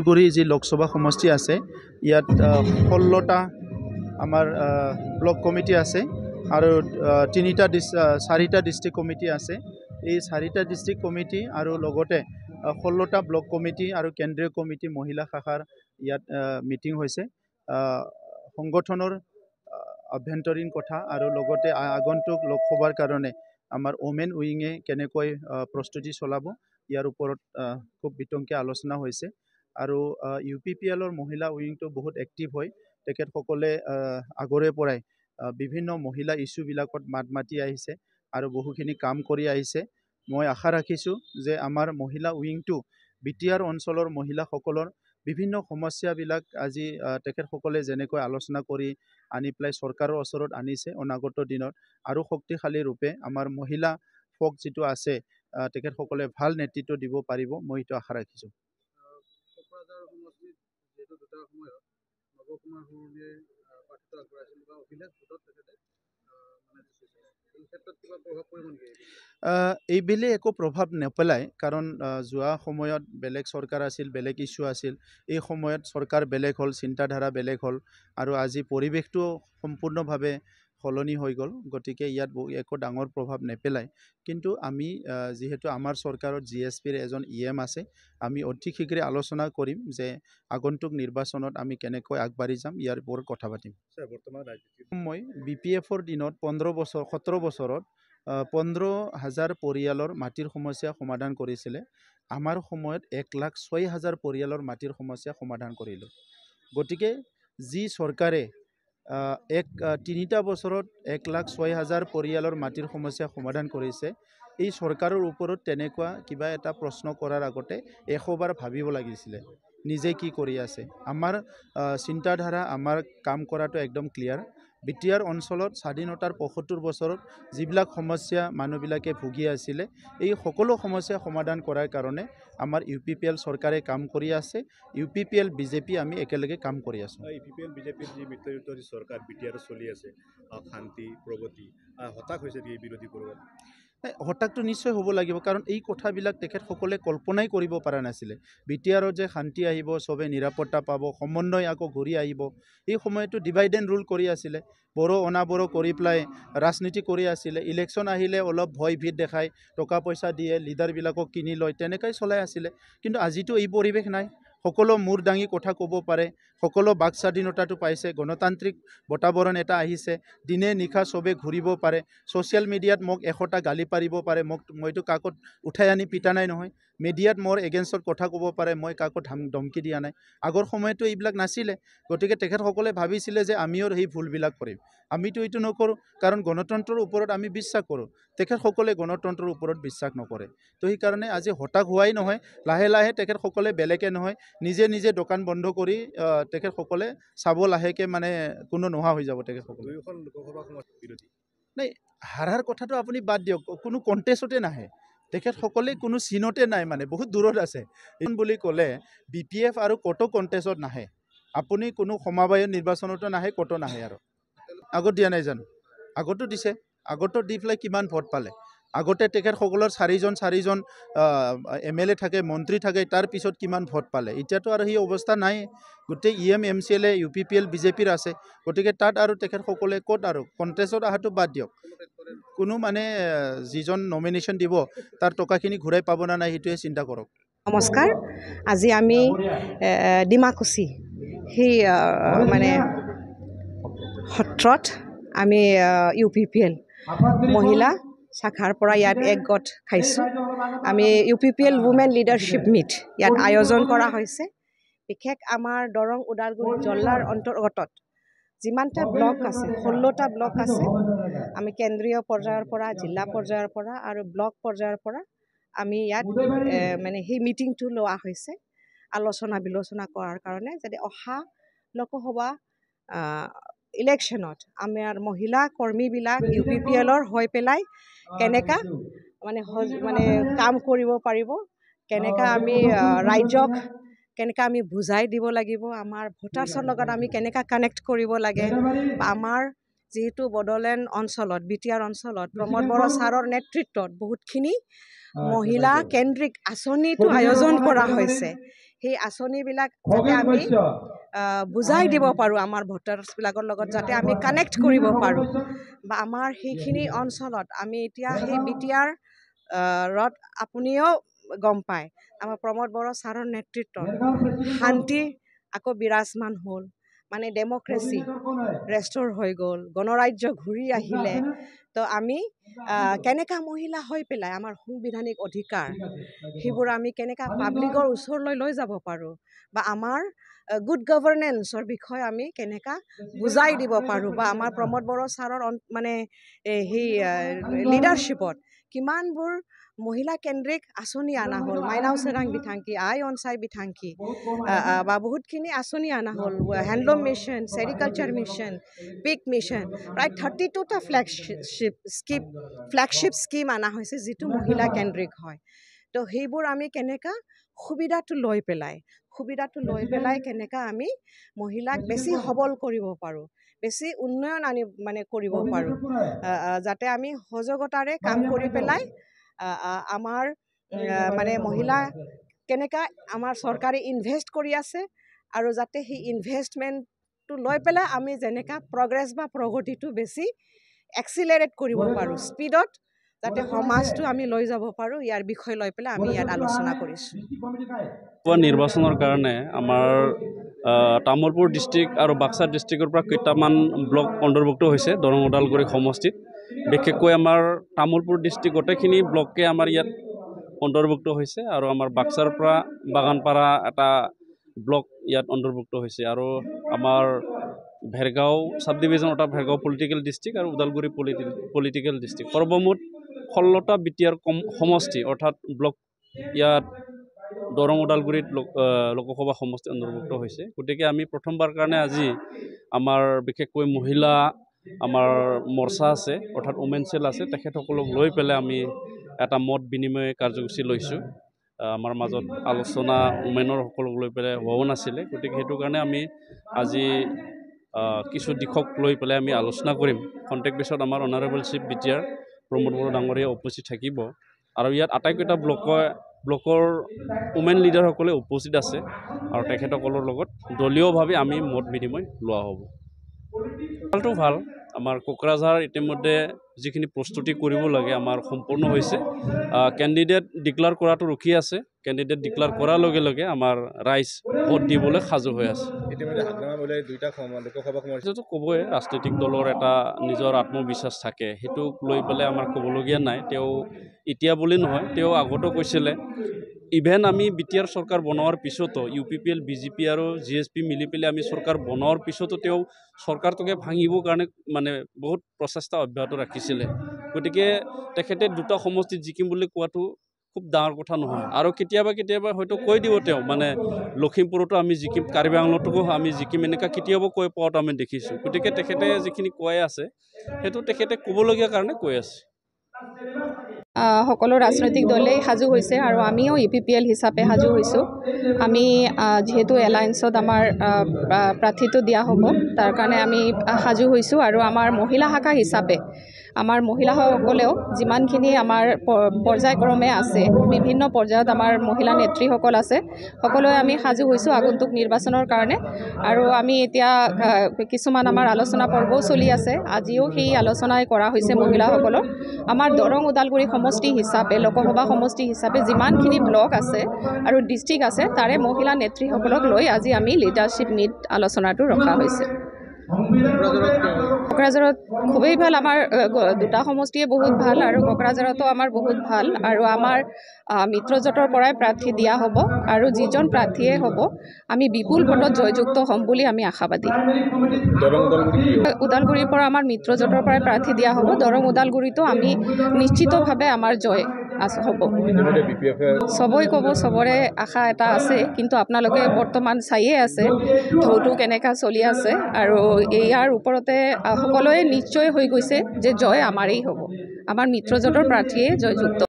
গুৰি যি লোকসভা সমষ্টি আছে ইয়াত 16টা আমাৰ ব্লক কমিটি আছে আৰু 4টা ডিস্ট্ৰিক্ট কমিটি আছে। এই 4টা ডিস্ট্ৰিক্ট কমিটি আৰু লগতে 16টা ব্লক কমিটি আৰু কেন্দ্ৰীয় কমিটি মহিলা শাখাৰ ইয়াত মিটিং হৈছে। সংগঠনৰ আভ্যন্তৰীণ কথা আৰু লগতে আগন্তুক লোকসভাৰ কাৰণে আমাৰ ওমেন উইঙে কেনেকৈ প্ৰস্তুতি চলাব ইয়াৰ ওপৰত খুব বিতংকৈ আলোচনা হৈছে। আৰু UPPLৰ মহিলা উইংটো বহুত এক্টিভ হয়। তেখেতসকলে আগৰে পৰাই বিভিন্ন মহিলা ইস্যুবিলাকত মাত মাতি আহিছে আৰু বহুখিনি কাম কৰি আহিছে। মই আশা ৰাখিছোঁ যে আমাৰ মহিলা উইংটো BTR অঞ্চলৰ মহিলাসকলৰ বিভিন্ন সমস্যাবিলাক আজি তেখেতসকলে যেনেকৈ আলোচনা কৰি আনি পেলাই চৰকাৰৰ ওচৰত আনিছে, অনাগত দিনত আৰু শক্তিশালী ৰূপে আমাৰ মহিলা ফক যিটো আছে তেখেতসকলে ভাল নেতৃত্ব দিব পাৰিব, মই এইটো আশা ৰাখিছোঁ। এইবেলি একো প্ৰভাৱ নেপেলায়, কাৰণ যোৱা সময়ত বেলেগ চৰকাৰ আছিল, বেলেগ ইস্যু আছিল। এই সময়ত চৰকাৰ বেলেগ হ'ল, চিন্তাধাৰা বেলেগ হ'ল আৰু আজি পৰিৱেশটো সম্পূৰ্ণভাৱে সলনি হৈ গ'ল। গতিকে ইয়াত একো ডাঙৰ প্ৰভাৱ নেপেলায়। কিন্তু আমি যিহেতু আমাৰ চৰকাৰত GSPৰ এজন EM আছে, আমি অতি শীঘ্ৰে আলোচনা কৰিম যে আগন্তুক নিৰ্বাচনত আমি কেনেকৈ আগবাঢ়ি যাম, ইয়াৰ ওপৰত কথা পাতিম। মই BPFৰ দিনত 17 বছৰত 15,000 পৰিয়ালৰ মাটিৰ সমস্যা সমাধান কৰিছিলে। আমাৰ সময়ত 1,06,000 পৰিয়ালৰ মাটিৰ সমস্যা সমাধান কৰিলোঁ। গতিকে যি চৰকাৰে 3টা বছৰত 1,06,000 পৰিয়ালৰ মাটিৰ সমস্যা সমাধান কৰিছে, এই চৰকাৰৰ ওপৰত তেনেকুৱা কিবা এটা প্ৰশ্ন কৰাৰ আগতে 100 বাৰ ভাবিব লাগিছিলে নিজে কি কৰি আছে। আমাৰ চিন্তাধাৰা, আমাৰ কাম কৰাটো একদম ক্লিয়াৰ। BTR অঞ্চলত স্বাধীনতাৰ 75 বছৰত যিবিলাক সমস্যা মানুহবিলাকে ভুগি আছিলে, এই সকলো সমস্যা সমাধান কৰাৰ কাৰণে আমাৰ UPPL চৰকাৰে কাম কৰি আছে। UPPL BJP আমি একেলগে কাম কৰি আছোঁ। UPPL BJPৰ যি মিত্ৰজোঁটৰ যি চৰকাৰ BTR চলি আছে, শান্তি প্ৰগতি হতাশ হৈছে এই বিৰোধী কৰোঁ। হতাশটো নিশ্চয় হ'ব লাগিব, কাৰণ এই কথাবিলাক তেখেতসকলে কল্পনাই কৰিব পৰা নাছিলে। BTRত যে শান্তি আহিব, চবে নিৰাপত্তা পাব, সমন্বয় আকৌ ঘূৰি আহিব। এই সময়তো ডিভাইড এণ্ড ৰুল কৰি আছিলে, বড়ো অনাবড়ো কৰি পেলাই ৰাজনীতি কৰি আছিলে। ইলেকশ্যন আহিলে অলপ ভয় ভীত দেখায়, টকা পইচা দিয়ে, লিডাৰবিলাকক কিনি লয়, তেনেকৈ চলাই আছিলে। কিন্তু আজিতো এই পৰিৱেশ নাই। সকলো মূৰ দাঙি কথা ক'ব পাৰে, সকলো বাক স্বাধীনতাটো পাইছে, গণতান্ত্ৰিক বাতাবৰণ এটা আহিছে। দিনে নিশা চবে ঘূৰিব পাৰে, ছ'চিয়েল মিডিয়াত মোক 100টা গালি পাৰিব পাৰে, মইতো কাকত উঠাই আনি পিটা নাই নহয়। মিডিয়াত মোৰ এগেইনষ্টত কথা ক'ব পাৰে, মই কাকো ধমকি দিয়া নাই। আগৰ সময়তো এইবিলাক নাছিলে। গতিকে তেখেতসকলে ভাবিছিলে যে আমিও সেই ভুলবিলাক কৰিম। আমিতো এইটো নকৰোঁ, কাৰণ গণতন্ত্ৰৰ ওপৰত আমি বিশ্বাস কৰোঁ। তেখেতসকলে গণতন্ত্ৰৰ ওপৰত বিশ্বাস নকৰে। তো সেইকাৰণে আজি হতাশ হোৱাই নহয়, লাহে লাহে তেখেতসকলে বেলেগে নহয়, নিজে নিজে দোকান বন্ধ কৰি তেখেতসকলে চাব লাহেকৈ, মানে কোনো নোহোৱা হৈ যাব তেখেতসকলে। নাই, হাৰাৰ কথাটো আপুনি বাদ দিয়ক, কোনো কণ্টেষ্টতে নাহে। তেখেতসকলে কোনো চিনতে নাই, মানে বহুত দূৰত আছে। বুলি ক'লে BPF আৰু ক'তো কণ্টেষ্টত নাহে। আপুনি কোনো সমবায় নিৰ্বাচনতো নাহে, ক'তো নাহে। আৰু আগত দিয়া নাই জানো? আগতো দিছে, আগতো দি পেলাই কিমান ভোট পালে? আগতে তেখেতসকলৰ 4জন MLA থাকে, মন্ত্ৰী থাকে, তাৰ পিছত কিমান ভোট পালে? এতিয়াতো আৰু সেই অৱস্থা নাই। গোটেই EM MCLA UPPL BJPৰ আছে। গতিকে তাত আৰু তেখেতসকলে ক'ত আৰু কণ্টেষ্টত অহাটো বাদ দিয়ক। কোনো মানে যিজন নমিনেশ্যন দিব তাৰ টকাখিনি ঘূৰাই পাব না নাই, সেইটোৱে চিন্তা কৰক। নমস্কাৰ। আজি আমি ডিমাকুচি সেই মানে সত্ৰত আমি UPPL মহিলা শাখাৰ পৰা ইয়াত এক গোট খাইছোঁ। আমি UPPL উমেন লিডাৰশ্বিপ মিট ইয়াত আয়োজন কৰা হৈছে। বিশেষ আমাৰ দৰং ওদালগুৰি জিলাৰ অন্তৰ্গতত যিমানটা ব্লক আছে, 16টা ব্লক আছে। আমি কেন্দ্ৰীয় পৰ্যায়ৰ পৰা, জিলা পৰ্যায়ৰ পৰা আৰু ব্লক পৰ্যায়ৰ পৰা আমি ইয়াত মানে সেই মিটিংটো লোৱা হৈছে আলোচনা বিলোচনা কৰাৰ কাৰণে, যাতে অহা লোকসভা ইলেকশ্যনত আমাৰ মহিলা কৰ্মীবিলাক UPPLৰ হৈ পেলাই কেনেকা মানে কাম কৰিব পাৰিব, কেনেকা আমি ৰাইজক কেনেকা আমি বুজাই দিব লাগিব, আমাৰ ভোটাৰ্ছৰ লগত আমি কেনেকা কানেক্ট কৰিব লাগে। আমাৰ যিহেতু বড়োলেণ্ড অঞ্চলত, BTR অঞ্চলত প্ৰমোদ বড়ো ছাৰৰ নেতৃত্বত বহুতখিনি মহিলা কেন্দ্ৰিক আঁচনিটো আয়োজন কৰা হৈছে। সেই আঁচনিবিলাক যাতে আমি বুজাই দিব পাৰোঁ আমাৰ ভোটাৰ্ছবিলাকৰ লগত, যাতে আমি কানেক্ট কৰিব পাৰোঁ বা আমাৰ সেইখিনি অঞ্চলত আমি এতিয়া সেই BTR ৰত আপুনিও গম পায় আমাৰ প্ৰমোদ বড়ো ছাৰৰ নেতৃত্বত শান্তি আকৌ বিৰাজমান হ'ল, মানে ডেম'ক্ৰেচি ৰেষ্ট'ৰ হৈ গ'ল, গণৰাজ্য ঘূৰি আহিলে। তো আমি কেনেকা মহিলা হৈ পেলাই আমাৰ সাংবিধানিক অধিকাৰ সেইবোৰ আমি কেনেকা পাব্লিকৰ ওচৰলৈ লৈ যাব পাৰোঁ বা আমাৰ গুড গভৰ্নেন্সৰ বিষয়ে আমি কেনেকা বুজাই দিব পাৰোঁ বা আমাৰ প্ৰমোদ বড়ো ছাৰৰ মানে সেই লিডাৰশ্বিপত কিমানবোৰ মহিলা কেন্দ্ৰিক আঁচনি অনা হ'ল, মাইনাও চেৰাং বিথাংকি, আই অনচাই বিথাংকি বা বহুতখিনি আঁচনি অনা হ'ল, হেণ্ডলুম মিছন, ছেৰিকালচাৰ মিছন, পিক মিছন, প্ৰায় 32টা ফ্লেগশ্বিপ স্কিম অনা হৈছে যিটো মহিলা কেন্দ্ৰিক হয়। তো সেইবোৰ আমি কেনেকা সুবিধাটো লৈ পেলাই কেনেকা আমি মহিলাক বেছি সবল কৰিব পাৰোঁ, বেছি উন্নয়ন মানে কৰিব পাৰোঁ, যাতে আমি সজাগতাৰে কাম কৰি পেলাই আমাৰ মানে মহিলা কেনেকা আমাৰ চৰকাৰে ইনভেষ্ট কৰি আছে আৰু যাতে সেই ইনভেষ্টমেণ্টটো লৈ পেলাই আমি যেনেকা প্ৰগ্ৰেছ বা প্ৰগতিটো বেছি এক্সিলাৰেট কৰিব পাৰোঁ, স্পীডত যাতে সমাজটো আমি লৈ যাব পাৰোঁ, ইয়াৰ বিষয় লৈ পেলাই আমি ইয়াত আলোচনা কৰিছোঁ। নিৰ্বাচনৰ কাৰণে আমাৰ তামোলপুৰ ডিষ্ট্ৰিক্ট আৰু বাক্সা ডিষ্ট্ৰিক্টৰ পৰা কেইটামান ব্লক অন্তৰ্ভুক্ত হৈছে দৰং ওদালগুৰি সমষ্টিত। বিশেষকৈ আমাৰ তামোলপুৰ ডিষ্ট্ৰিক্ট গোটেইখিনি ব্লকে আমাৰ ইয়াত অন্তৰ্ভুক্ত হৈছে আৰু আমাৰ বাক্সাৰ পৰা বাগানপাৰা এটা ব্লক ইয়াত অন্তৰ্ভুক্ত হৈছে আৰু আমাৰ ভেৰগাঁও চাব ডিভিজন এটা ভেৰগাঁও পলিটিকেল ডিষ্ট্ৰিক্ট আৰু ওদালগুৰি পলিটিকেল ডিষ্ট্ৰিক্ট, সৰ্বমুঠ 16টা BTR সমষ্টি অৰ্থাৎ ব্লক ইয়াত দৰং ওদালগুৰিত লোকসভা সমষ্টি অন্তৰ্ভুক্ত হৈছে। গতিকে আমি প্ৰথমবাৰ কাৰণে আজি আমাৰ বিশেষকৈ মহিলা আমাৰ মৰ্চা আছে অৰ্থাৎ ওমেন চেল আছে, তেখেতসকলক লৈ পেলাই আমি এটা মত বিনিময় কাৰ্যসূচী লৈছোঁ। আমাৰ মাজত আলোচনা ওমেনৰ সকলক লৈ পেলাই হোৱাও নাছিলে, গতিকে সেইটো কাৰণে আমি আজি কিছু দিশক লৈ পেলাই আমি আলোচনা কৰিম। কণ্টেক্ট বেছত আমাৰ honourable chief BTR Pramod Boro ডাঙৰীয়া উপস্থিত থাকিব আৰু ইয়াত আটাইকেইটা ব্লকৰ ওমেন লিডাৰসকলে উপস্থিত আছে আৰু তেখেতসকলৰ লগত দলীয়ভাৱে আমি মত বিনিময় লোৱা হ'ব। ফলটো ভাল, আমাৰ কোকৰাঝাৰ ইতিমধ্যে যিখিনি প্ৰস্তুতি কৰিব লাগে আমাৰ সম্পূৰ্ণ হৈছে। কেণ্ডিডেট ডিক্লেয়াৰ কৰাটো ৰখি আছে, কেণ্ডিডেট ডিক্লেয়াৰ কৰাৰ লগে লগে আমাৰ ৰাইজ ভোট দিবলৈ সাজু হৈ আছে। সেইটোতো ক'বই, ৰাজনৈতিক দলৰ এটা নিজৰ আত্মবিশ্বাস থাকে, সেইটোক লৈ পেলাই আমাৰ ক'বলগীয়া নাই। তেওঁ এতিয়া বুলি নহয়, তেওঁ আগতো কৈছিলে। ইভেন আমি BTR চৰকাৰ বনোৱাৰ পিছতো UPPL BJP আৰু GSP মিলি পেলাই আমি চৰকাৰ বনোৱাৰ পিছতো তেওঁ চৰকাৰটোকে ভাঙিবৰ কাৰণে মানে বহুত প্ৰচেষ্টা অব্যাহত ৰাখিছিলে। গতিকে তেখেতে দুটা সমষ্টিত জিকিম বুলি কোৱাটো খুব ডাঙৰ কথা নহয় আৰু কেতিয়াবা হয়তো কৈ দিব তেওঁ মানে লখিমপুৰতো আমি জিকিম, কাৰ্বি আংলঙতো আমি জিকিম, এনেকুৱা কেতিয়াবা কৈ পোৱাটো আমি দেখিছোঁ। গতিকে তেখেতে যিখিনি কৈ আছে সেইটো তেখেতে ক'বলগীয়া কাৰণে কৈ আছে। সকলো ৰাজনৈতিক দলেই সাজু হৈছে আৰু আমিও UPPL হিচাপে সাজু হৈছোঁ। আমি যিহেতু এলায়েন্সত আমাৰ প্ৰাৰ্থীটো দিয়া হ'ব, তাৰ কাৰণে আমি সাজু হৈছোঁ আৰু আমাৰ মহিলা শাখা হিচাপে আমাৰ মহিলাসকলেও যিমানখিনি আমাৰ পৰ্যায়ক্ৰমে আছে, বিভিন্ন পৰ্যায়ত আমাৰ মহিলা নেত্ৰীসকল আছে, সকলোৱে আমি সাজু হৈছোঁ আগন্তুক নিৰ্বাচনৰ কাৰণে। আৰু আমি এতিয়া কিছুমান আমাৰ আলোচনা পৰ্বও চলি আছে, আজিও সেই আলোচনাই কৰা হৈছে মহিলাসকলৰ। আমাৰ দৰং ওদালগুৰি সমষ্টি হিচাপে, লোকসভা সমষ্টি হিচাপে যিমানখিনি ব্লক আছে আৰু ডিষ্ট্ৰিক্ট আছে, তাৰে মহিলা নেত্ৰীসকলক লৈ আজি আমি লিডাৰশ্বিপ মিট আলোচনাটো ৰখা হৈছে। কোকৰাঝাৰত খুবেই ভাল, আমাৰ দুটা সমষ্টিয়ে বহুত ভাল আৰু কোকৰাঝাৰতো আমাৰ বহুত ভাল আৰু আমাৰ মিত্ৰজোঁটৰ পৰাই প্ৰাৰ্থী দিয়া হ'ব আৰু যিজন প্ৰাৰ্থীয়ে হ'ব আমি বিপুল ভোটত জয়যুক্ত হ'ম বুলি আমি আশাবাদী। ওদালগুৰিৰ পৰা আমাৰ মিত্ৰজোঁটৰ পৰাই প্ৰাৰ্থী দিয়া হ'ব, দৰং ওদালগুৰিতো আমি নিশ্চিতভাৱে আমাৰ জয় হ'ব। চবই ক'ব, চবৰে আশা এটা আছে, কিন্তু আপোনালোকে বৰ্তমান চায়ে আছে ঢৌটো কেনেকৈ চলি আছে আৰু ইয়াৰ ওপৰতে সকলোৱে নিশ্চয় হৈ গৈছে যে জয় আমাৰেই হ'ব, আমাৰ মিত্ৰজোঁটৰ প্ৰাৰ্থীয়ে জয়যুক্ত